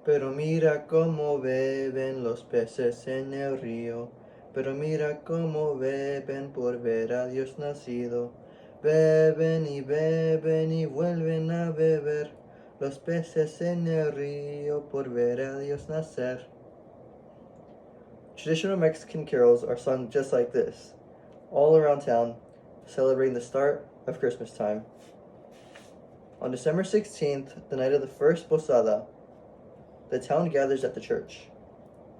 Pero mira cómo beben los peces en el río, pero mira cómo beben por ver a Dios nacido. Beben y vuelven a beber los peces en el río por ver a Dios nacer. Traditional Mexican carols are sung just like this, all around town, celebrating the start of Christmas time. On December 16th, the night of the first Posada, the town gathers at the church.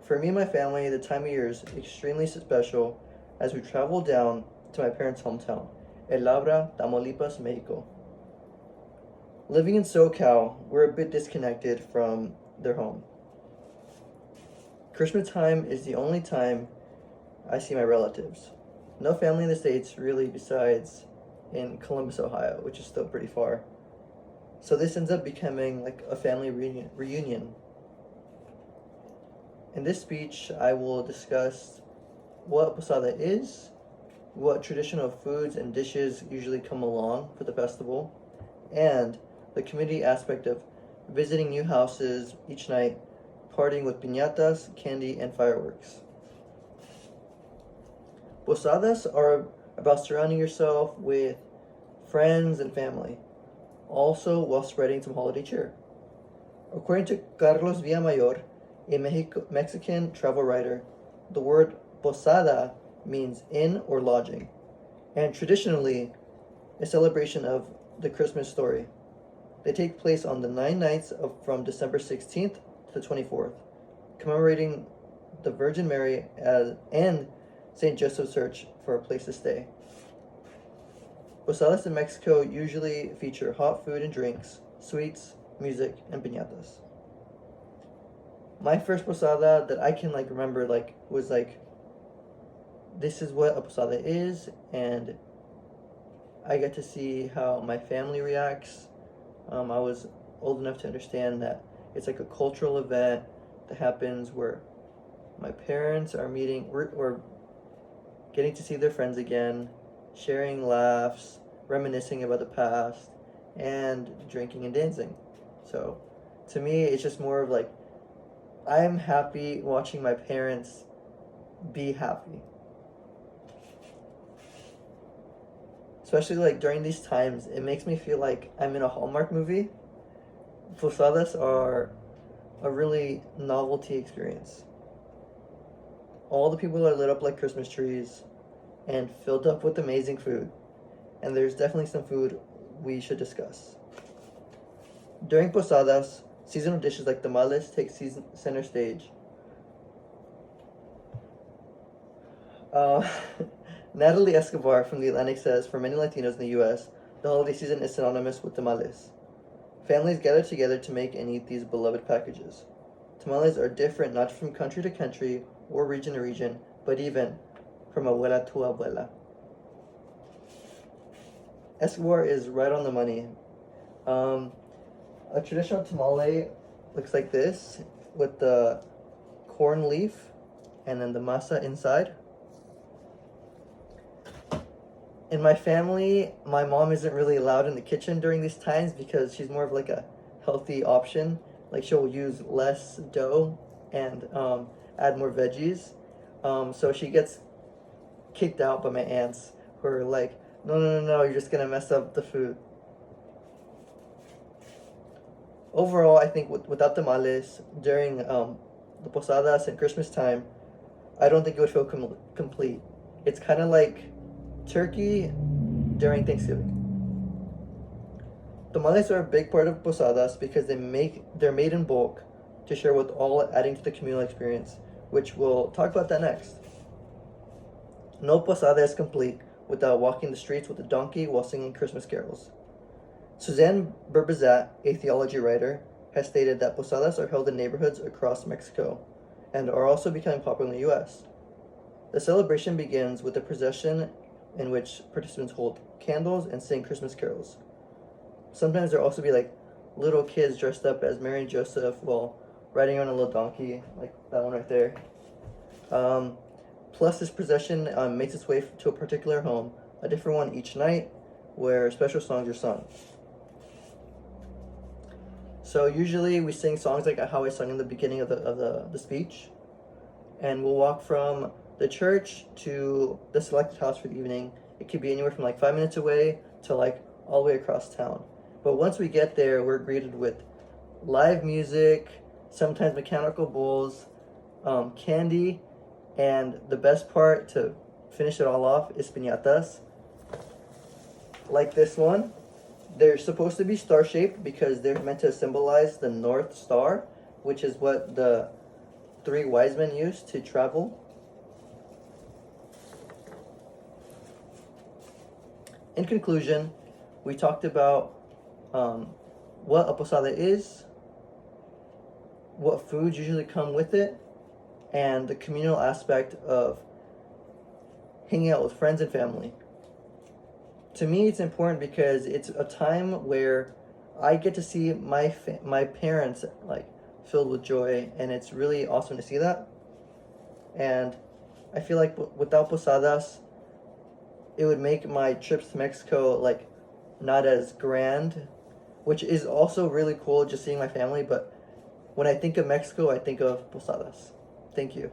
For me and my family, the time of year is extremely special as we travel down to my parents' hometown, El Labra, Tamaulipas, Mexico. Living in SoCal, we're a bit disconnected from their home. Christmas time is the only time I see my relatives. No family in the States really besides in Columbus, Ohio, which is still pretty far. So this ends up becoming like a family reunion. In this speech, I will discuss what posada is, what traditional foods and dishes usually come along for the festival, and the community aspect of visiting new houses each night, partying with piñatas, candy, and fireworks. Posadas are about surrounding yourself with friends and family, also while spreading some holiday cheer. According to Carlos Villamayor, a Mexican travel writer, the word posada means inn or lodging, and traditionally a celebration of the Christmas story. They take place on the 9 nights from December 16th to the 24th, commemorating the Virgin Mary and St. Joseph's search for a place to stay. Posadas in Mexico usually feature hot food and drinks, sweets, music, and piñatas. My first posada that I can remember was this is what a posada is, and I get to see how my family reacts. I was old enough to understand that it's like a cultural event that happens where my parents are meeting or getting to see their friends again, sharing laughs, reminiscing about the past, and drinking and dancing. So to me, it's just more of I'm happy watching my parents be happy. Especially during these times, it makes me feel like I'm in a Hallmark movie. Posadas are a really novelty experience. All the people are lit up like Christmas trees and filled up with amazing food. And there's definitely some food we should discuss. During Posadas, seasonal dishes like tamales take center stage. Natalie Escobar from The Atlantic says, for many Latinos in the U.S., the holiday season is synonymous with tamales. Families gather together to make and eat these beloved packages. Tamales are different not just from country to country or region to region, but even from abuela to abuela. Escobar is right on the money. A traditional tamale looks like this, with the corn leaf and then the masa inside. In my family, my mom isn't really allowed in the kitchen during these times because she's more of a healthy option. She'll use less dough and add more veggies. So she gets kicked out by my aunts who are like, no, you're just gonna mess up the food. Overall, I think without tamales during the Posadas and Christmas time, I don't think it would feel complete. It's kind of like turkey during Thanksgiving. Tamales are a big part of Posadas because they're made in bulk to share with all, adding to the communal experience, which we'll talk about that next. No Posada is complete without walking the streets with a donkey while singing Christmas carols. Suzanne Burbazat, a theology writer, has stated that Posadas are held in neighborhoods across Mexico and are also becoming popular in the U.S. The celebration begins with a procession in which participants hold candles and sing Christmas carols. Sometimes there'll also be little kids dressed up as Mary and Joseph while riding on a little donkey, like that one right there. Plus, this procession makes its way to a particular home, a different one each night, where special songs are sung. So usually we sing songs like how I sung in the beginning of the speech, and we'll walk from the church to the selected house for the evening. It could be anywhere from like 5 minutes away to like all the way across town. But once we get there, we're greeted with live music, sometimes mechanical bulls, candy, and the best part to finish it all off is piñatas. Like this one. They're supposed to be star-shaped because they're meant to symbolize the North Star, which is what the three wise men used to travel. In conclusion, we talked about what a posada is, what foods usually come with it, and the communal aspect of hanging out with friends and family. To me, it's important because it's a time where I get to see my parents like filled with joy, and it's really awesome to see that. And I feel like without Posadas, it would make my trips to Mexico like not as grand, which is also really cool just seeing my family. But when I think of Mexico, I think of Posadas. Thank you.